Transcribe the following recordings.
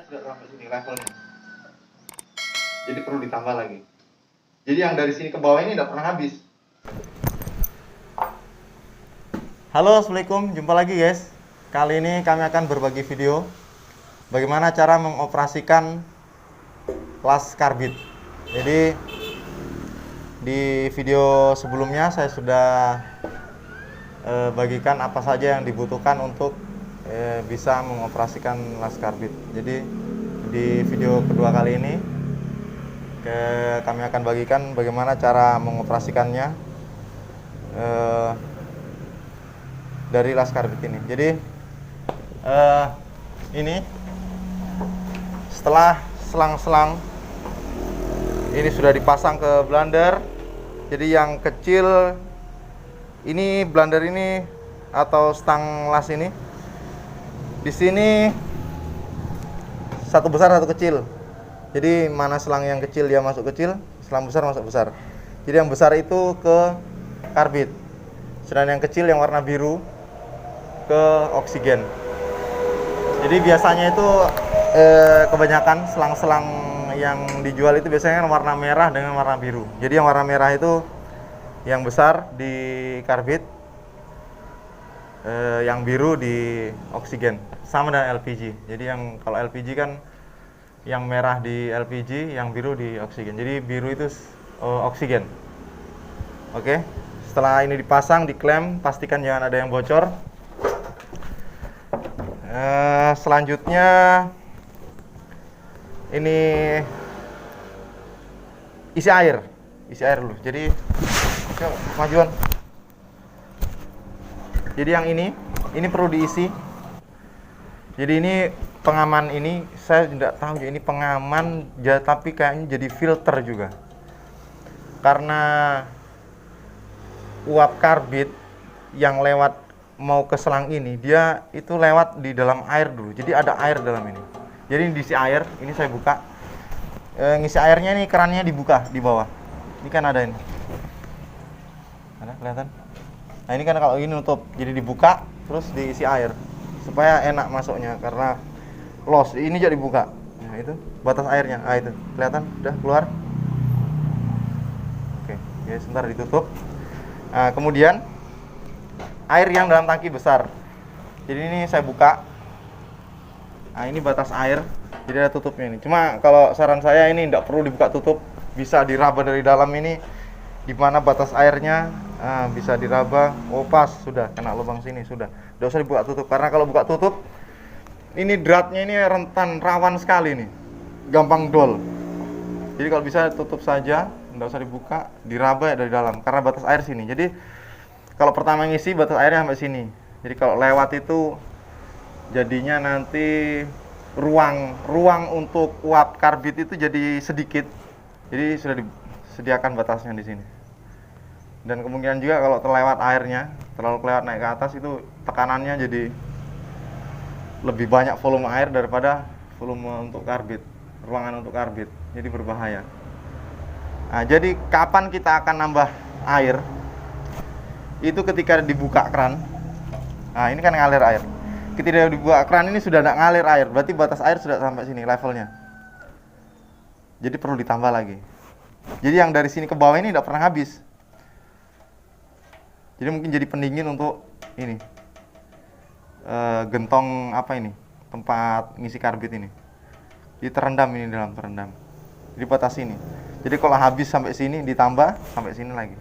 sudah sampai sini levelnya. Jadi perlu ditambah lagi. Jadi yang dari sini ke bawah ini tidak pernah habis. Halo, assalamualaikum, jumpa lagi guys. Kali ini kami akan berbagi video bagaimana cara mengoperasikan las karbit. Jadi di video sebelumnya saya sudah bagikan apa saja yang dibutuhkan untuk bisa mengoperasikan las karbit. Jadi di video kedua kali ini kami akan bagikan bagaimana cara mengoperasikannya dari las karbit ini. Jadi ini setelah selang-selang ini sudah dipasang ke blender. Jadi yang kecil ini blender ini atau stang las ini, di sini satu besar satu kecil. Jadi mana selang yang kecil dia masuk kecil, selang besar masuk besar. Jadi yang besar itu ke karbit, sedangkan yang kecil yang warna biru ke oksigen. Jadi biasanya itu kebanyakan selang-selang yang dijual itu biasanya warna merah dengan warna biru. Jadi yang warna merah itu yang besar di karbit, yang biru di oksigen, sama dengan LPG. Jadi yang kalau LPG kan yang merah di LPG, yang biru di oksigen. Jadi biru itu oksigen. Oke, setelah ini dipasang, diklem, pastikan jangan ada yang bocor. Selanjutnya ini isi air dulu. Jadi kemajuan. Jadi yang ini perlu diisi. Jadi ini pengaman, ini saya tidak tahu ini pengaman tapi kayaknya jadi filter juga. Karena uap karbit yang lewat mau ke selang ini, dia itu lewat di dalam air dulu. Jadi ada air dalam ini. Jadi diisi air, ini saya buka. Ngisi airnya nih, kerannya dibuka di bawah. Ini kan ada ini. Ada kelihatan? Nah, ini kan kalau ini nutup. Jadi dibuka terus diisi air supaya enak masuknya karena los. Ini jadi dibuka. Nah, itu batas airnya. Ah, itu. Kelihatan? Udah keluar. Oke, ya sebentar ditutup. Nah, kemudian air yang dalam tangki besar. Jadi ini saya buka. Nah, ini batas air. Jadi ada tutupnya ini. Cuma kalau saran saya ini tidak perlu dibuka tutup, bisa diraba dari dalam ini, di mana batas airnya bisa diraba. Oh pas, sudah kena lubang sini, sudah. Tidak usah dibuka tutup karena kalau buka tutup, ini dratnya ini rentan, rawan sekali nih, gampang dol. Jadi kalau bisa tutup saja, tidak usah dibuka, diraba dari dalam karena batas air sini. Jadi kalau pertama ngisi batas airnya sampai sini. Jadi kalau lewat itu jadinya nanti ruang untuk uap karbit itu jadi sedikit. Jadi sudah disediakan batasnya di sini. Dan kemungkinan juga kalau terlewat airnya, terlalu kelewat naik ke atas itu tekanannya jadi lebih banyak volume air daripada volume untuk karbit, ruangan untuk karbit. Jadi berbahaya. Nah, jadi kapan kita akan nambah air? Itu ketika dibuka keran. Nah, ini kan ngalir air. Ketika dibuka keran ini sudah tidak ngalir air, berarti batas air sudah sampai sini levelnya. Jadi perlu ditambah lagi. Jadi yang dari sini ke bawah ini tidak pernah habis. Jadi mungkin jadi pendingin untuk ini gentong apa ini, tempat ngisi karbit ini. Jadi terendam ini dalam terendam. Jadi batas ini. Jadi kalau habis sampai sini ditambah sampai sini lagi.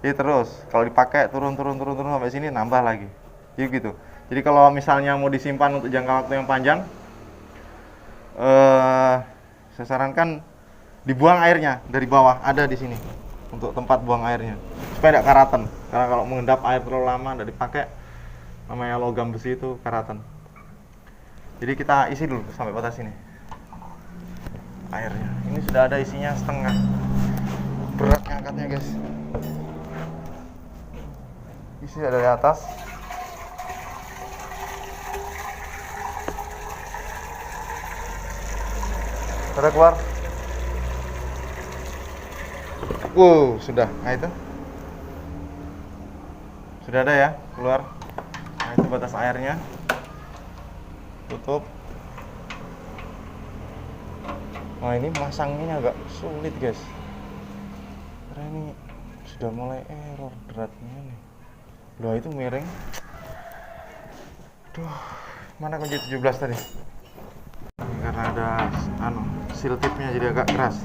Jadi terus kalau dipakai turun sampai sini nambah lagi. Jadi gitu. Jadi kalau misalnya mau disimpan untuk jangka waktu yang panjang, saya sarankan dibuang airnya dari bawah, ada di sini untuk tempat buang airnya supaya tidak karatan. Karena kalau mengendap air terlalu lama tidak dipakai, namanya logam besi itu karatan. Jadi kita isi dulu sampai batas ini airnya. Ini sudah ada isinya setengah. Berat ngangkatnya guys. Isi ada di atas. Sudah keluar. Sudah. Nah itu sudah ada ya, keluar. Nah itu batas airnya. Tutup. Nah ini masangnya agak sulit guys, karena ini sudah mulai error beratnya nih. Loh itu miring. Duh, mana kunci 17 tadi? Ini karena ada seal tipnya jadi agak keras.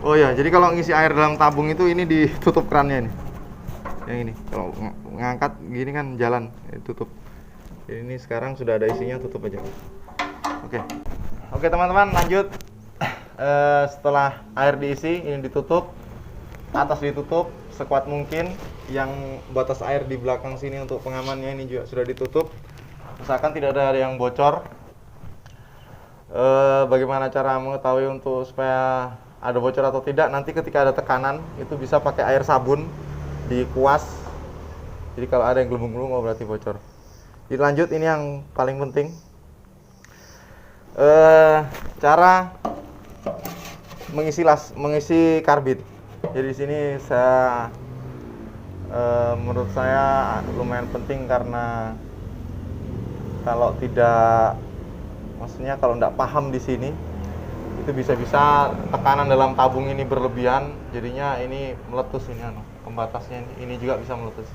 Oh ya, jadi kalau ngisi air dalam tabung itu ini ditutup kerannya nih. Yang ini, kalau ngangkat gini kan jalan, tutup. Jadi ini sekarang sudah ada isinya, tutup aja. Oke teman-teman, lanjut. Setelah air diisi, ini ditutup, atas ditutup sekuat mungkin. Yang batas air di belakang sini untuk pengamannya ini juga sudah ditutup. Usahakan tidak ada yang bocor. Bagaimana cara mengetahui untuk supaya ada bocor atau tidak? Nanti ketika ada tekanan itu bisa pakai air sabun dikuas. Jadi kalau ada yang gelembung-gelembung, oh berarti bocor. Jadi lanjut, ini yang paling penting. Cara mengisi karbit. Jadi di sini saya menurut saya lumayan penting, karena kalau tidak, maksudnya kalau tidak paham di sini, itu bisa-bisa tekanan dalam tabung ini berlebihan, jadinya ini meletus, ini pembatasnya ini juga bisa meletus.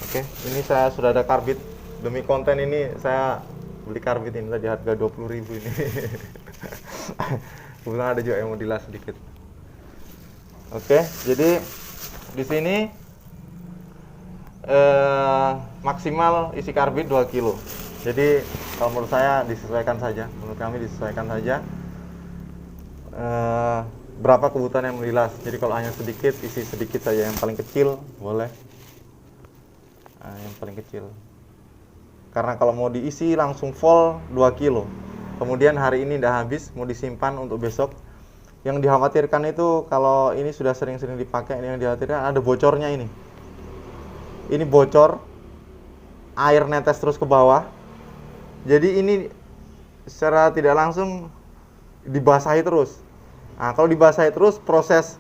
Oke, ini saya sudah ada karbit. Demi konten ini saya beli karbit ini tadi harga 20.000 ini. Kebetulan ada juga yang mau dilas sedikit. Oke, jadi di sini maksimal isi karbit 2 kilo. Jadi kalau menurut saya disesuaikan saja, menurut kami disesuaikan saja berapa kebutuhan yang dilas. Jadi kalau hanya sedikit, isi sedikit saja, yang paling kecil boleh. Yang paling kecil, karena kalau mau diisi langsung full 2 kilo, kemudian hari ini udah habis, mau disimpan untuk besok. Yang dikhawatirkan itu kalau ini sudah sering-sering dipakai, ini yang dikhawatirkan ada bocornya ini. Ini bocor, air netes terus ke bawah. Jadi ini secara tidak langsung dibasahi terus. Nah, kalau dibasahi terus, proses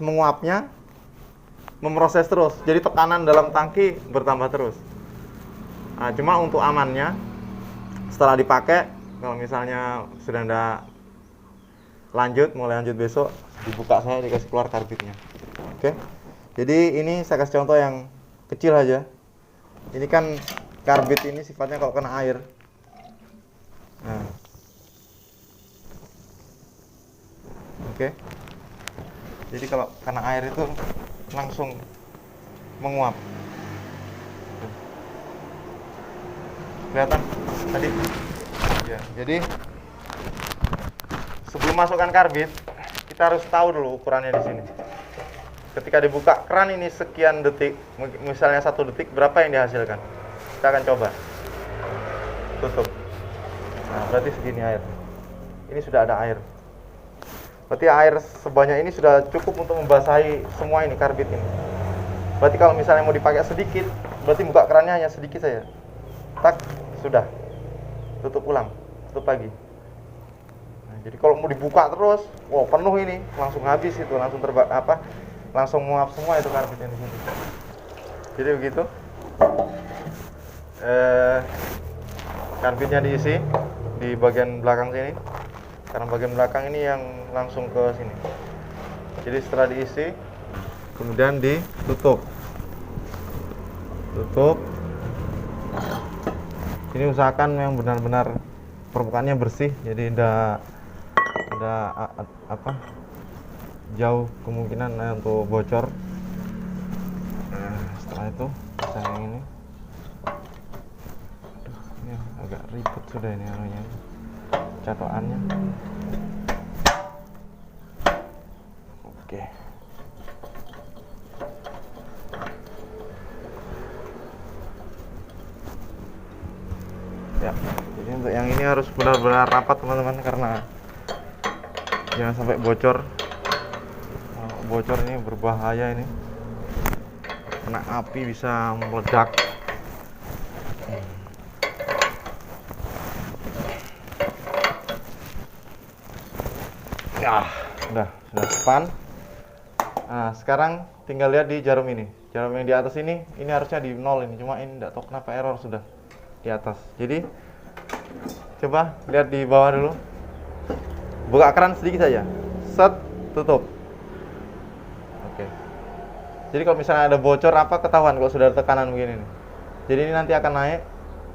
menguapnya memproses terus. Jadi tekanan dalam tangki bertambah terus. Nah, cuma untuk amannya, setelah dipakai, kalau misalnya sudah tidak mulai lanjut besok, dibuka, saya dikasih keluar karbitnya. Oke. Jadi ini saya kasih contoh yang kecil aja. Ini kan karbit ini sifatnya kalau kena air. Nah. Oke. Jadi kalau kena air itu langsung menguap. Kelihatan tadi? Ya, jadi sebelum masukkan karbit, kita harus tahu dulu ukurannya di sini. Ketika dibuka keran ini sekian detik, misalnya 1 detik, berapa yang dihasilkan? Kita akan coba. Tutup. Nah, berarti segini air. Ini sudah ada air. Berarti air sebanyak ini sudah cukup untuk membasahi semua ini, karbit ini. Berarti kalau misalnya mau dipakai sedikit, berarti buka kerannya hanya sedikit saja. Tak, sudah. Tutup ulang, tutup lagi. Nah, jadi kalau mau dibuka terus, wow penuh ini, langsung habis itu, langsung langsung muap semua itu karbitnya di sini. Jadi begitu. Karbitnya diisi di bagian belakang sini. Karena bagian belakang ini yang langsung ke sini. Jadi setelah diisi, kemudian ditutup. Tutup. Ini usahakan yang benar-benar permukaannya bersih, jadi tidak ada jauh kemungkinan untuk bocor. Nah, setelah itu kita yang ini. Aduh, ini agak ribet sudah ini anunya, catokannya. Oke. Ya, jadi untuk yang ini harus benar-benar rapat teman-teman, karena jangan sampai bocor. Bocor ini berbahaya, ini kena api bisa meledak. Ya, sudah sepan. Nah, sekarang tinggal lihat di jarum ini. Jarum yang di atas ini harusnya di 0 ini. Cuma ini enggak tahu kenapa error sudah di atas. Jadi coba lihat di bawah dulu. Buka keran sedikit saja. Set, tutup. Oke. Jadi kalau misalnya ada bocor apa ketahuan kalau sudah ada tekanan begini nih. Jadi ini nanti akan naik.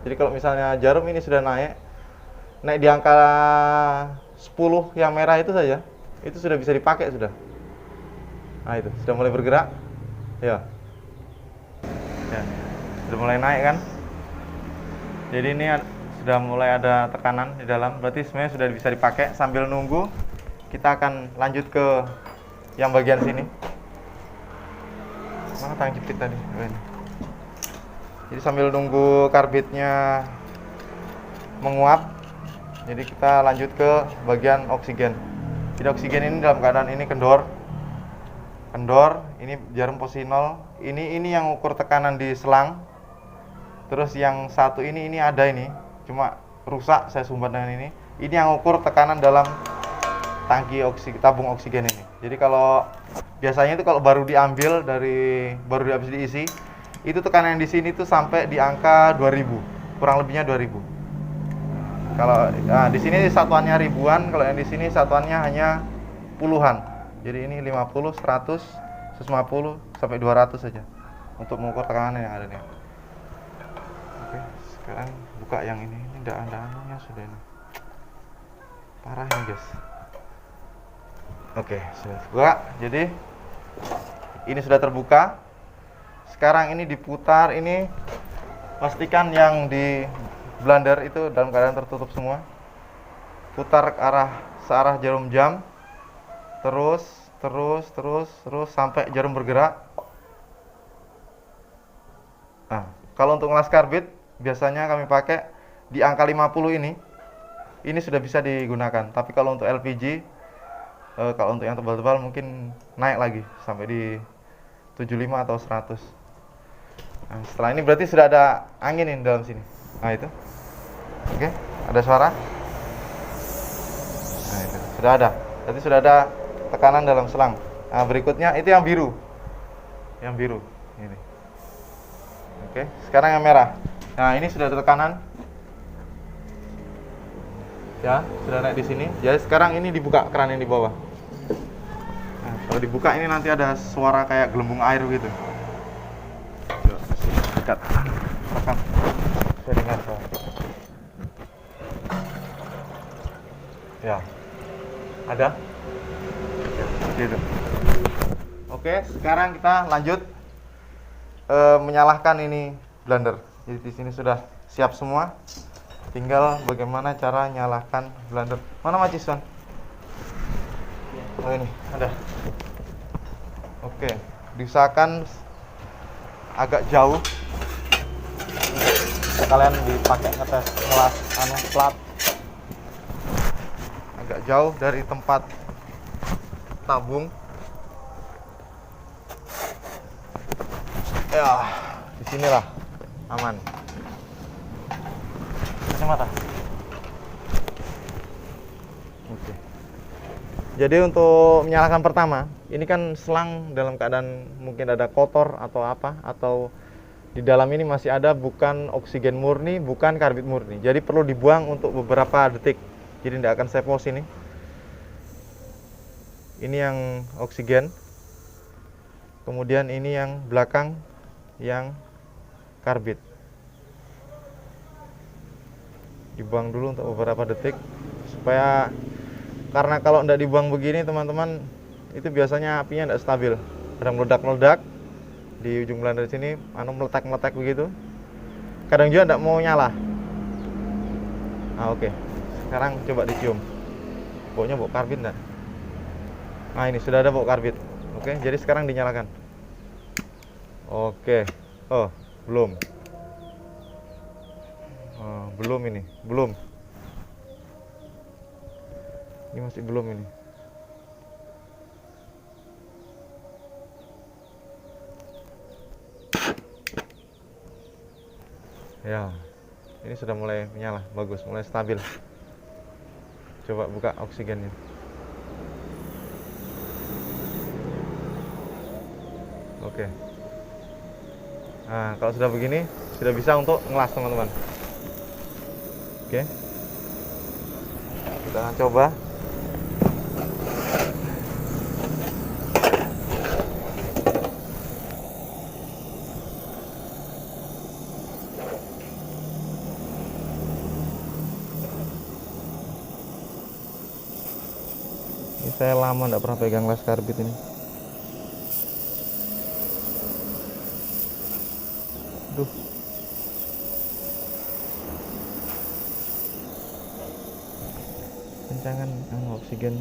Jadi kalau misalnya jarum ini sudah naik di angka 10 yang merah itu saja, itu sudah bisa dipakai sudah. Nah itu sudah mulai bergerak, ya, sudah mulai naik kan. Jadi ini sudah mulai ada tekanan di dalam, berarti sebenarnya sudah bisa dipakai. Sambil nunggu, kita akan lanjut ke yang bagian sini. Mana tang jepit tadi? Ini. Jadi sambil nunggu karbitnya menguap, jadi kita lanjut ke bagian oksigen. Jadi oksigen ini dalam keadaan ini kendor, ini jarum posisi 0, ini yang ukur tekanan di selang. Terus yang satu ini ada ini, cuma rusak saya sumbat dengan ini. Ini yang ukur tekanan dalam tangki tabung oksigen ini. Jadi kalau biasanya itu kalau baru habis diisi, itu tekanan di sini tuh sampai di angka 2000, kurang lebihnya 2000. Kalau di sini satuannya ribuan, kalau yang di sini satuannya hanya puluhan. Jadi ini 50, 100, 150 sampai 200 saja untuk mengukur tekanan yang ada nih. Oke, sekarang buka yang ini tidak ada anunya sudah ini. Parah ini guys. Oke, sudah buka. Jadi ini sudah terbuka. Sekarang ini diputar, ini pastikan yang di blender itu dalam keadaan tertutup semua. Putar ke searah jarum jam. Terus sampai jarum bergerak. Nah, kalau untuk ngelas karbit biasanya kami pakai di angka 50 ini sudah bisa digunakan. Tapi kalau untuk LPG, kalau untuk yang tebal-tebal mungkin naik lagi sampai di 75 atau 100. Nah, setelah ini berarti sudah ada angin di dalam sini. Nah itu, oke, ada suara. Nah itu sudah ada. Berarti sudah ada tekanan dalam selang. Nah berikutnya itu yang biru, ini. Oke, sekarang yang merah. Nah ini sudah ada tekanan. Ya, sudah naik di sini. Jadi sekarang ini dibuka keran yang di bawah. Nah, kalau dibuka ini nanti ada suara kayak gelembung air gitu. Dekat. Tekan. Saya dengar suara. Ya. Ada? Gitu. Oke, sekarang kita lanjut menyalakan ini blender. Jadi di sini sudah siap semua. Tinggal bagaimana cara nyalakan blender. Mana macis, Son? Oh ini, ada. Oke, diusahakan agak jauh. Kalian dipakai ngetes ngelas plat. Agak jauh dari tempat tabung. Ya, disinilah aman. Kacamata. Oke. Jadi untuk menyalakan pertama, ini kan selang dalam keadaan mungkin ada kotor atau apa, atau di dalam ini masih ada bukan oksigen murni, bukan karbit murni. Jadi perlu dibuang untuk beberapa detik. Jadi tidak akan saya pause ini. Ini yang oksigen. Kemudian ini yang belakang yang karbit. Dibuang dulu untuk beberapa detik supaya, karena kalau tidak dibuang begini teman-teman, itu biasanya apinya tidak stabil, kadang meledak-meledak di ujung blender sini, meletak-meletak begitu, kadang juga tidak mau nyala. Nah oke, sekarang coba dicium baunya, bau karbit enggak? Nah ini sudah ada bau karbit. Oke, jadi sekarang dinyalakan. Oke, oh belum. Belum ini, belum. Ini masih belum ini. Ya, ini sudah mulai menyala, bagus, mulai stabil. Coba buka oksigennya. Oke. Nah, kalau sudah begini, sudah bisa untuk ngelas teman-teman. Oke. Kita akan coba. Ini saya lama nggak pernah pegang les karbit ini. Duh. Kencangan oksigen.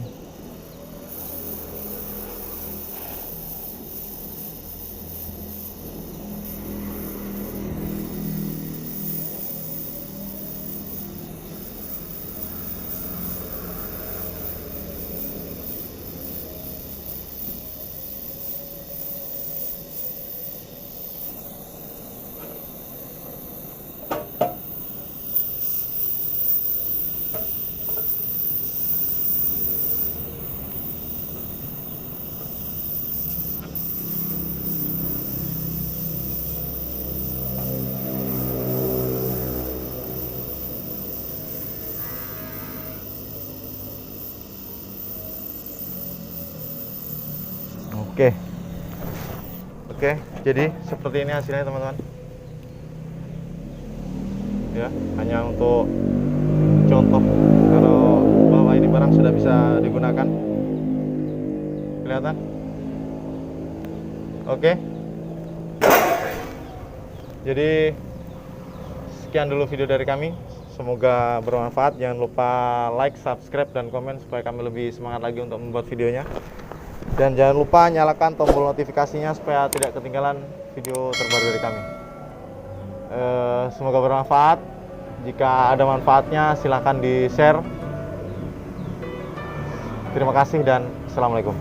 Oke. Oke, jadi seperti ini hasilnya teman-teman. Ya, hanya untuk contoh kalau bahwa ini barang sudah bisa digunakan. Kelihatan? Oke. Jadi sekian dulu video dari kami. Semoga bermanfaat. Jangan lupa like, subscribe, dan komen supaya kami lebih semangat lagi untuk membuat videonya. Dan jangan lupa nyalakan tombol notifikasinya supaya tidak ketinggalan video terbaru dari kami. Semoga bermanfaat. Jika ada manfaatnya silahkan di-share. Terima kasih dan assalamualaikum.